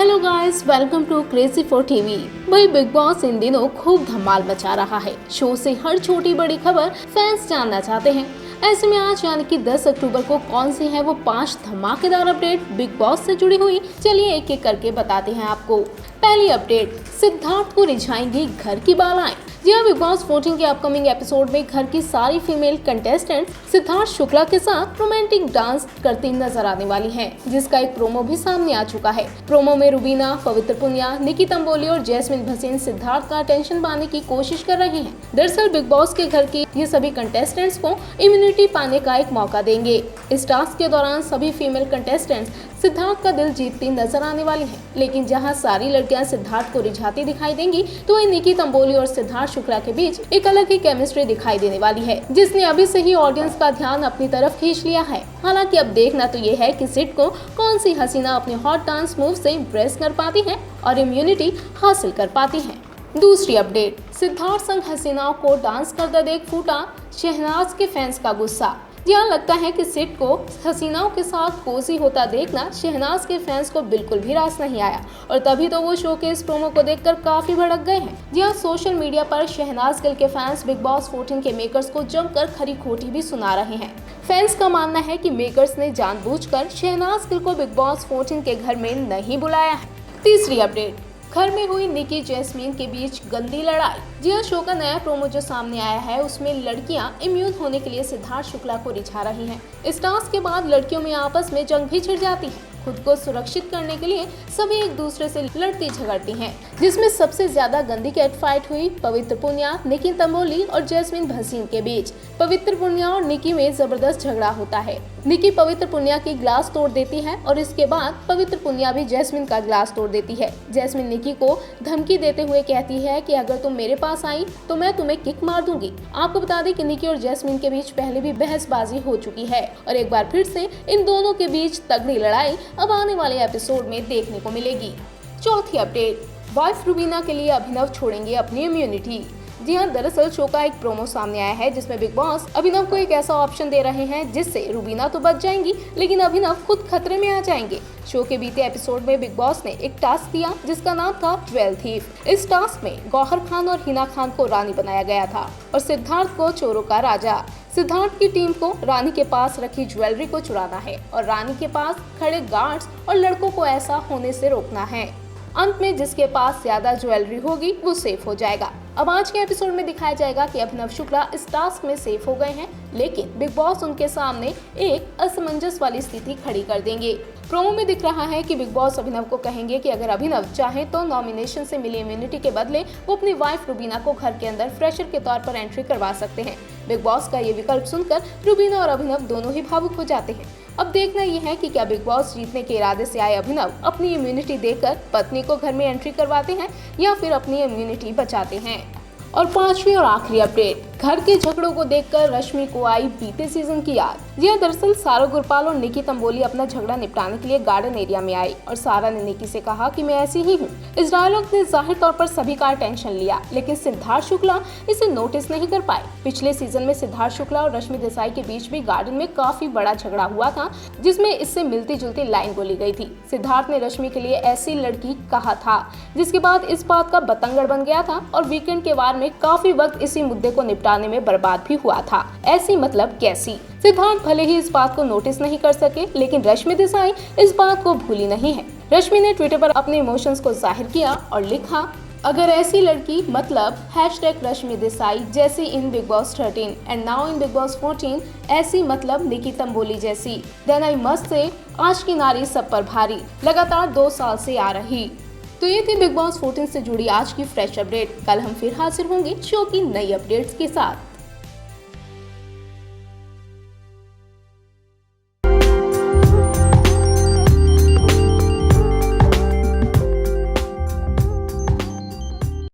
Hello guys, welcome to crazy for TV. भाई Bigg Boss इन दिनों खूब धमाल मचा रहा है। शो से हर छोटी बड़ी खबर फैंस जानना चाहते हैं। ऐसे में आज यानी कि 10 अक्टूबर को कौन सी है वो 5 धमाकेदार अपडेट बिग बॉस से जुड़ी हुई, चलिए एक एक करके बताते हैं आपको। पहली अपडेट, सिद्धार्थ को रिझाएंगी घर की बालाएं। जी हाँ, बिग बॉस 14 के अपकमिंग एपिसोड में घर की सारी फीमेल कंटेस्टेंट सिद्धार्थ शुक्ला के साथ रोमांटिक डांस करती नजर आने वाली हैं, जिसका एक प्रोमो भी सामने आ चुका है। प्रोमो में रुबीना, पवित्र पुनिया, निकी तंबोली और जैस्मिन भसीन सिद्धार्थ का अटेंशन पाने की कोशिश कर रही हैं। दरअसल बिग बॉस के घर की ये सभी कंटेस्टेंट्स को इम्यूनिटी पाने का एक मौका देंगे। इस टास्क के दौरान सभी फीमेल कंटेस्टेंट्स सिद्धार्थ का दिल जीतती नजर आने वाली हैं। लेकिन जहां सारी लड़कियां सिद्धार्थ को रिझाती दिखाई देंगी, तो वहीं निकी तंबोली और सिद्धार्थ शुक्ला के बीच एक अलग ही केमिस्ट्री दिखाई देने वाली है, जिसने अभी से ही ऑडियंस का ध्यान अपनी तरफ खींच लिया है। हालांकि अब देखना तो ये है कि सिड को कौन सी हसीना अपने हॉट डांस मूव से इम्प्रेस कर पाती है और इम्यूनिटी हासिल कर पाती है। दूसरी अपडेट, सिद्धार्थ संग हसीनाओं को डांस करता देख फूटा शहनाज के फैंस का गुस्सा। यहाँ लगता है कि सिड को हसीनाओं के साथ कोसी होता देखना शहनाज के फैंस को बिल्कुल भी रास नहीं आया, और तभी तो वो शो के इस प्रोमो को देखकर काफी भड़क गए हैं। यहाँ सोशल मीडिया पर शहनाज गिल के फैंस बिग बॉस 14 के मेकर्स को जमकर खरी खोटी भी सुना रहे हैं। फैंस का मानना है कि मेकर्स ने जानबूझकर शहनाज गिल को बिग बॉस 14 के घर में नहीं बुलाया है। तीसरी अपडेट, घर में हुई निकी जैस्मीन के बीच गंदी लड़ाई। जी हाँ, शो का नया प्रोमो जो सामने आया है उसमें लड़कियां इम्यून होने के लिए सिद्धार्थ शुक्ला को रिझा रही हैं। इस टास्क के बाद लड़कियों में आपस में जंग भी छिड़ जाती है। खुद को सुरक्षित करने के लिए सभी एक दूसरे से लड़ती झगड़ती हैं, जिसमें सबसे ज्यादा गंदी कैट फाइट हुई पवित्र पुनिया, निकी तंबोली और जैस्मिन भसीन के बीच। पवित्र पुनिया और निकी में जबरदस्त झगड़ा होता है। निकी पवित्र पुनिया की ग्लास तोड़ देती है और इसके बाद पवित्र पुनिया भी जैस्मिन का ग्लास तोड़ देती है। जैस्मिन निकी को धमकी देते हुए कहती है कि अगर तुम मेरे पास आई तो मैं तुम्हें किक मार दूंगी। आपको बता दें कि निकी और जैस्मिन के बीच पहले भी बहसबाजी हो चुकी है और एक बार फिर से इन दोनों के बीच तगड़ी लड़ाई अब आने वाले एपिसोड में देखने को मिलेगी। चौथी अपडेट, वाइफ रुबीना के लिए अभिनव छोड़ेंगे अपनी इम्यूनिटी। जी हाँ, दरअसल शो का एक प्रोमो सामने आया है जिसमें बिग बॉस अभिनव को एक ऐसा ऑप्शन दे रहे हैं जिससे रुबीना तो बच जाएंगी, लेकिन अभिनव खुद खतरे में आ जाएंगे। शो के बीते एपिसोड में बिग बॉस ने एक टास्क दिया जिसका नाम था ज्वेल थीफ। इस टास्क में गौहर खान और हिना खान को रानी बनाया गया था और सिद्धार्थ को चोरों का राजा। सिद्धार्थ की टीम को रानी के पास रखी ज्वेलरी को चुराना है और रानी के पास खड़े गार्ड्स और लड़कों को ऐसा होने से रोकना है। अंत में जिसके पास ज्यादा ज्वेलरी होगी वो सेफ हो जाएगा। अब आज के एपिसोड में दिखाया जाएगा कि अभिनव शुक्ला इस टास्क में सेफ हो गए हैं, लेकिन बिग बॉस उनके सामने एक असमंजस वाली स्थिति खड़ी कर देंगे। प्रोमो में दिख रहा है कि बिग बॉस अभिनव को कहेंगे कि अगर अभिनव चाहे तो नॉमिनेशन से मिली इम्यूनिटी के बदले वो अपनी वाइफ रुबीना को घर के अंदर फ्रेशर के तौर पर एंट्री करवा सकते हैं। बिग बॉस का ये विकल्प सुनकर रुबीना और अभिनव दोनों ही भावुक हो जाते हैं। अब देखना यह है कि क्या बिग बॉस जीतने के इरादे से आए अभिनव अपनी इम्यूनिटी देकर पत्नी को घर में एंट्री करवाते हैं या फिर अपनी इम्यूनिटी बचाते हैं। और पांचवी और आखिरी अपडेट, घर के झगड़ों को देखकर रश्मि को आई बीते सीजन की याद। जी हाँ, दरअसल सारा गुरपाल और निकी तंबोली अपना झगड़ा निपटाने के लिए गार्डन एरिया में आई और सारा ने निकी से कहा कि मैं ऐसी ही हूँ। इस डायलॉग ने जाहिर तौर पर सभी का अटेंशन लिया, लेकिन सिद्धार्थ शुक्ला इसे नोटिस नहीं कर पाए। पिछले सीजन में सिद्धार्थ शुक्ला और रश्मि देसाई के बीच भी गार्डन में काफी बड़ा झगड़ा हुआ था, जिसमें इससे मिलती जुलती लाइन बोली गई थी। सिद्धार्थ ने रश्मि के लिए ऐसी लड़की कहा था, जिसके बाद इस बात का बतंगड़ बन गया था और वीकेंड के वार में काफी वक्त इसी मुद्दे को निपटाने में बर्बाद भी हुआ था। ऐसी मतलब कैसी? सिद्धार्थ भले ही इस बात को नोटिस नहीं कर सके, लेकिन रश्मि देसाई इस बात को भूली नहीं है। रश्मि ने ट्विटर पर अपने इमोशंस को जाहिर किया और लिखा, अगर ऐसी लड़की मतलब #रश्मि देसाई जैसी in Bigg Boss 13 and now in Bigg Boss 14, ऐसी मतलब निकी तंबोली जैसी, देन आई मस्ट से आज की नारी सब पर भारी, लगातार 2 साल से आ रही। तो ये थी बिग बॉस 14 से जुड़ी आज की फ्रेश अपडेट। कल हम फिर हाजिर होंगे शो की नई अपडेट्स के साथ।